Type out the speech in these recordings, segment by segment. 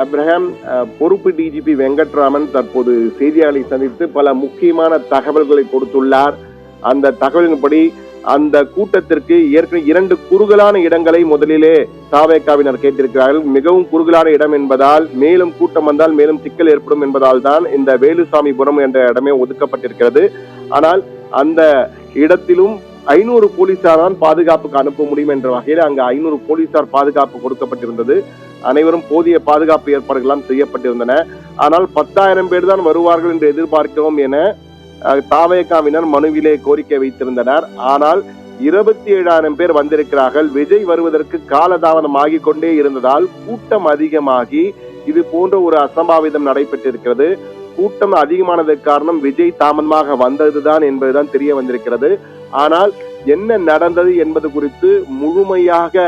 Abraham, பொறுப்பு DGP Venkatraman தற்போது செய்தியாளர்களை சந்தித்து பல முக்கியமான தகவல்களை கொடுத்துள்ளார். அந்த தகவலின்படி அந்த கூட்டத்திற்கு ஏற்கனவே 2 குறுகலான இடங்களை முதலிலே தாவேகாவினர் கேட்டிருக்கிறார்கள். மிகவும் குறுகலான இடம் என்பதால் மேலும் கூட்டம் வந்தால் மேலும் சிக்கல் ஏற்படும் என்பதால் தான் இந்த வேலுசாமிபுரம் என்ற இடமே ஒதுக்கப்பட்டிருக்கிறது. ஆனால் அந்த இடத்திலும் 500 போலீசார் தான் பாதுகாப்புக்கு அனுப்ப முடியும் என்ற வகையில் அங்கு 500 போலீசார் பாதுகாப்பு கொடுக்கப்பட்டிருந்தது. அனைவரும் போதிய பாதுகாப்பு ஏற்பாடுகள் செய்யப்பட்டிருந்தன. ஆனால் 10,000 பேர் தான் வருவார்கள் என்று எதிர்பார்க்கிறோம் என தாவேகாவினர் மனுவிலே கோரிக்கை வைத்திருந்தனர். ஆனால் 27,000 பேர் வந்திருக்கிறார்கள். விஜய் வருவதற்கு காலதாமதம் ஆகிக் கொண்டே இருந்ததால் கூட்டம் அதிகமாகி இது போன்ற ஒரு அசம்பாவிதம் நடைபெற்றிருக்கிறது. கூட்டம் அதிகமானதற்கு காரணம் விஜய் தாமதமாக வந்ததுதான் என்பதுதான் தெரிய வந்திருக்கிறது. ஆனால் என்ன நடந்தது என்பது குறித்து முழுமையாக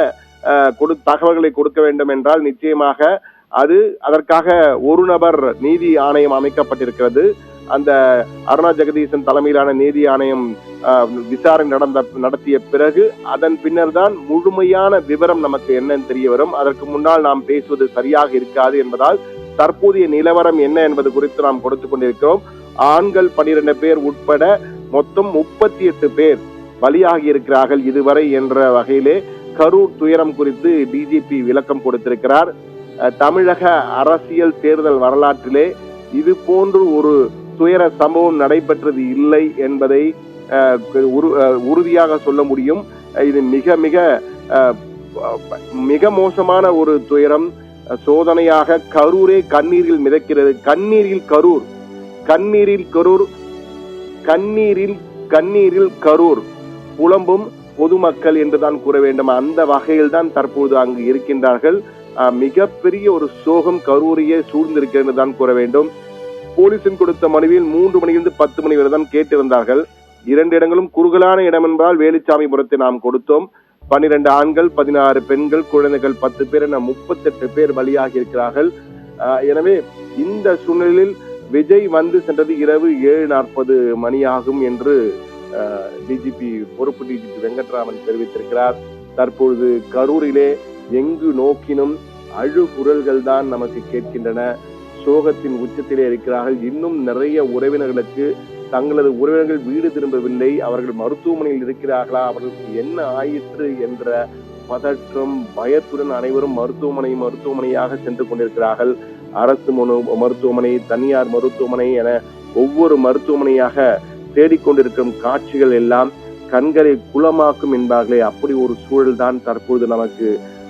தகவல்களை கொடுக்க வேண்டும் என்றால் நிச்சயமாக அதற்காக ஒரு நபர் நீதி ஆணையம் அமைக்கப்பட்டிருக்கிறது. அந்த அருணா ஜெகதீசன் தலைமையிலான நீதி ஆணையம் விசாரணை நடத்திய பிறகு அதன் பின்னர் தான் முழுமையான விவரம் நமக்கு என்னன்னு தெரிய வரும். அதற்கு முன்னால் நாம் பேசுவது சரியாக இருக்காது என்பதால் தற்போதைய நிலவரம் என்ன என்பது குறித்து நாம் கொடுத்துக் கொண்டிருக்கிறோம். ஆண்கள் 12 பேர் உட்பட மொத்தம் 38 பேர் பலியாகி இருக்கிறார்கள் இதுவரை என்ற வகையிலே கரூர் துயரம் குறித்து டிஜிபி விளக்கம் கொடுத்திருக்கிறார். தமிழக அரசியல் தேர்தல் வரலாற்றிலே இது போன்று ஒரு துயர சம்பவம் நடைபெற்றது இல்லை என்பதை உறுதியாக சொல்ல முடியும். இது மிக மிக மிக மோசமான ஒரு துயரம். சோதனையாக கரூரே கண்ணீரில் மிதக்கிறது. கண்ணீரில் கரூர் புலம்பும் பொதுமக்கள் என்றுதான் கூற வேண்டும். அந்த வகையில் தான் தற்போது அங்கு இருக்கின்றார்கள். மிகப்பெரிய ஒரு சோகம் கரூரையே சூழ்ந்திருக்கிறது தான் கூற வேண்டும். போலீசின் கொடுத்த மனுவில் 3 மணியிலிருந்து 10 மணி வரை தான் கேட்டிருந்தார்கள். 2 இடங்களும் குறுகலான இடம் என்பதால் வேலுசாமிபுரத்தை நாம் கொடுத்தோம். 12 ஆண்கள், 16 பெண்கள், குழந்தைகள் 10 பேர் என 38 பேர் பலியாகி இருக்கிறார்கள். எனவே இந்த சூழ்நிலையில் விஜய் வந்து சென்றது இரவு 7:40 மணியாகும் என்று டிஜிபி பொறுப்பு டிஜிபி வெங்கட்ராமன் தெரிவித்திருக்கிறார். தற்பொழுது கரூரிலே எங்கு நோக்கினும் அழுகுரல்கள் தான் நமக்கு கேட்கின்றன. சோகத்தின் உச்சத்திலே இருக்கிறார்கள். இன்னும் நிறைய உறவினர்களுக்கு தங்களது உறவினர்கள் வீடு திரும்பவில்லை. அவர்கள் மருத்துவமனையில் இருக்கிறார்களா, அவர்களுக்கு என்ன ஆயிற்று என்ற பதற்றம், பயத்துடன் அனைவரும் மருத்துவமனையாக சென்று கொண்டிருக்கிறார்கள். அரசு மருத்துவமனை, தனியார் மருத்துவமனை என ஒவ்வொரு மருத்துவமனையாக தேடிக்கொண்டிருக்கும் காட்சிகள் எல்லாம் கண்களை குளமாக்கும் என்பார்களே, அப்படி ஒரு சூழல் தான் தற்போது நமக்கு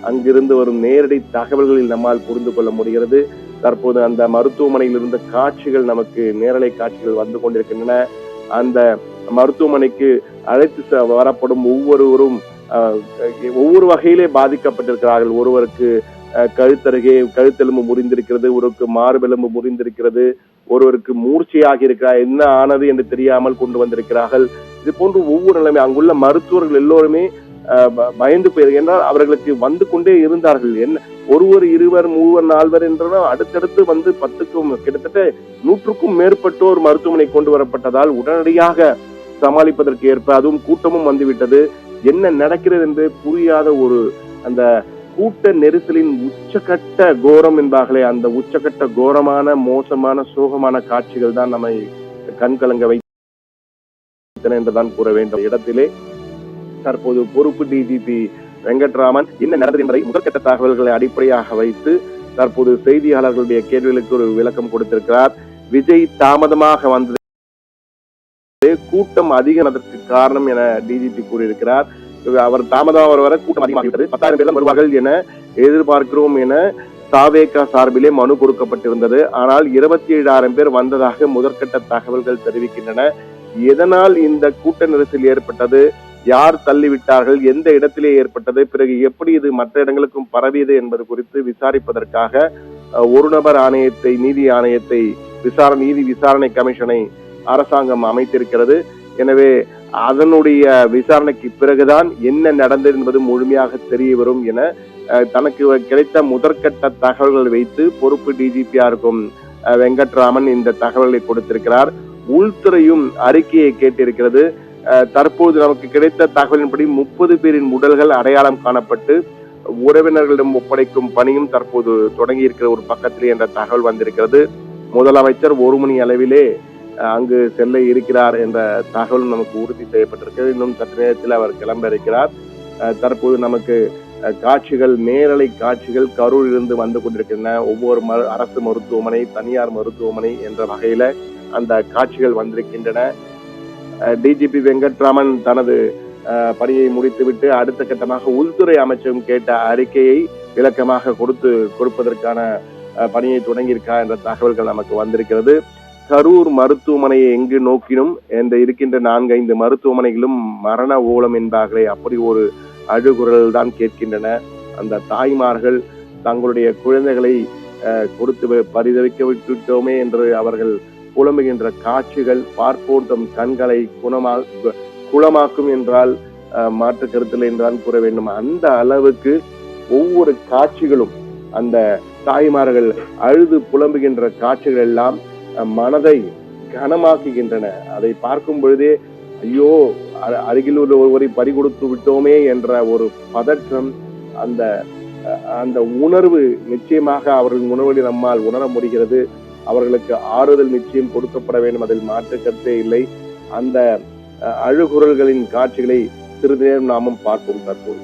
அங்கிருந்து வரும் நேரடி தகவல்களில் நம்மால் புரிந்து கொள்ள முடிகிறது. தற்போது அந்த மருத்துவமனையில் இருந்த காட்சிகள் நமக்கு நேரலை காட்சிகள் வந்து கொண்டிருக்கின்றன. அந்த மருத்துவமனைக்கு அழைத்து வரப்படும் ஒவ்வொருவரும் ஒவ்வொரு வகையிலே பாதிக்கப்பட்டிருக்கிறார்கள். ஒருவருக்கு கழுத்தெலும்பு முறிந்திருக்கிறது, ஒருவருக்கு மார்பெலும்பு முறிந்திருக்கிறது, ஒருவருக்கு மூர்ச்சையாகி இருக்கிறார். என்ன ஆனது என்று தெரியாமல் கொண்டு வந்திருக்கிறார்கள். இது போன்று ஒவ்வொரு நிலைமை அங்குள்ள மருத்துவர்கள் எல்லோருமே பயந்து போயிரு என்றால் அவர்களுக்கு வந்து கொண்டே இருந்தார்கள். என்ன ஒருவர், இருவர், மூவர், நால்வர் என்ற அடுத்தடுத்து வந்து 10க்கும் கிட்டத்தட்ட 100க்கும் மேற்பட்டோர் மருத்துவமனை கொண்டு வரப்பட்டதால் உடனடியாக சமாளிப்பதற்கு ஏற்ப அதுவும் கூட்டமும் வந்துவிட்டது. என்ன நடக்கிறது என்று புரியாத ஒரு அந்த கூட்ட நெரிசலின் உச்சகட்ட கோரம் என்பார்களே, அந்த உச்சகட்ட கோரமான மோசமான சோகமான காட்சிகள் தான் நம்மை கண்கலங்க வைத்தன என்றுதான் கூற வேண்டும். இடத்திலே தற்போது பொறுப்பு டிஜிபி வெங்கட்ராமன் என்ன நடந்தது என்பதை முதற்கட்ட தகவல்களை அடிப்படையாக வைத்து தற்போது செய்தியாளர்களுடைய கேள்விகளுக்கு ஒரு விளக்கம் கொடுத்திருக்கிறார். விஜய் தாமதமாக வந்தது கூட்டம் அதிகமானதற்கு காரணம் என டிஜிபி கூறியிருக்கிறார். அவர் தாமதமாக வர கூட்டம் அதிகமாகிவிட்டது, 10,000 பேர் வருவார்கள் என எதிர்பார்க்கிறோம் என தாவேகா சார்பிலே மனு கொடுக்கப்பட்டிருந்தது. ஆனால் 27,000 பேர் வந்ததாக முதற்கட்ட தகவல்கள் தெரிவிக்கின்றன. எதனால் இந்த கூட்ட நெரிசல் ஏற்பட்டது, யார் தள்ளிவிட்டார்கள், எந்த இடத்திலே ஏற்பட்டது, பிறகு எப்படி இது மற்ற இடங்களுக்கும் பரவியது என்பது குறித்து விசாரிப்பதற்காக ஒரு நபர் ஆணையத்தை, நீதி ஆணையத்தை, நீதி விசாரணை கமிஷனை அரசாங்கம் அமைத்திருக்கிறது. எனவே அதனுடைய விசாரணைக்கு பிறகுதான் என்ன நடந்தது என்பது முழுமையாக தெரிய வரும் என தனக்கு கிடைத்த முதற்கட்ட தகவல்களை வைத்து பொறுப்பு டிஜிபியா இருக்கும் வெங்கட்ராமன் இந்த தகவல்களை கொடுத்திருக்கிறார். உள்துறையும் அறிக்கையை கேட்டிருக்கிறது. தற்போது நமக்கு கிடைத்த தகவலின்படி 30 பேரின் உடல்கள் அடையாளம் காணப்பட்டு உறவினர்களிடம் ஒப்படைக்கும் பணியும் தற்போது தொடங்கி இருக்கிற ஒரு பக்கத்திலே என்ற தகவல் வந்திருக்கிறது. முதலமைச்சர் 1 மணி அளவிலே அங்கு செல்ல இருக்கிறார் என்ற தகவல் நமக்கு உறுதி செய்யப்பட்டிருக்கிறது. இன்னும் சற்று நேரத்தில் அவர் கிளம்ப இருக்கிறார். தற்போது நமக்கு காட்சிகள், நேரலை காட்சிகள் கரூரிலிருந்து வந்து கொண்டிருக்கின்றன. ஒவ்வொரு அரசு மருத்துவமனை, தனியார் மருத்துவமனை என்ற வகையில அந்த காட்சிகள் வந்திருக்கின்றன. டிஜிபி வெங்கட்ராமன் தனது பணியை முடித்துவிட்டு அடுத்த கட்டமாக உள்துறை அமைச்சகம் கேட்ட அறிக்கையை விளக்கமாக கொடுப்பதற்கான பணியை தொடங்கியிருக்கா என்ற தகவல்கள் நமக்கு வந்திருக்கிறது. கரூர் மருத்துவமனையை எங்கு நோக்கினும் இந்த இருக்கின்ற 4-5 மருத்துவமனைகளும் மரண ஓலம் என்பார்களே, அப்படி ஒரு அழுகுரல் தான் கேட்கின்றன. அந்த தாய்மார்கள் தங்களுடைய குழந்தைகளை கொடுத்து பரிதவிக்க விட்டுவிட்டோமே என்று அவர்கள் புலம்புகின்ற காட்சிகள் பார்ப்போர் தம் கண்களை குளமாக்கும் என்றால் மாற்று கருத்தில் என்றால் கூற வேண்டும். அந்த அளவுக்கு ஒவ்வொரு காட்சிகளும், அந்த தாய்மார்கள் அழுது புலம்புகின்ற காட்சிகள் எல்லாம் மனதை கனமாக்குகின்றன. அதை பார்க்கும் பொழுதே ஐயோ, அருகில் உள்ள ஒருவரை பறிகொடுத்து விட்டோமே என்ற ஒரு பதற்றம், அந்த உணர்வு நிச்சயமாக அவர்களின் உணர்வில் நம்மால் உணர முடிகிறது. அவர்களுக்கு ஆறுதல் நிச்சயம் கொடுக்கப்பட வேண்டும், அதில் மாற்று கருத்தே இல்லை. அந்த அழுகுரல்களின் காட்சிகளை சிறிது நேரம் நாமும் பார்ப்போம் தற்போது.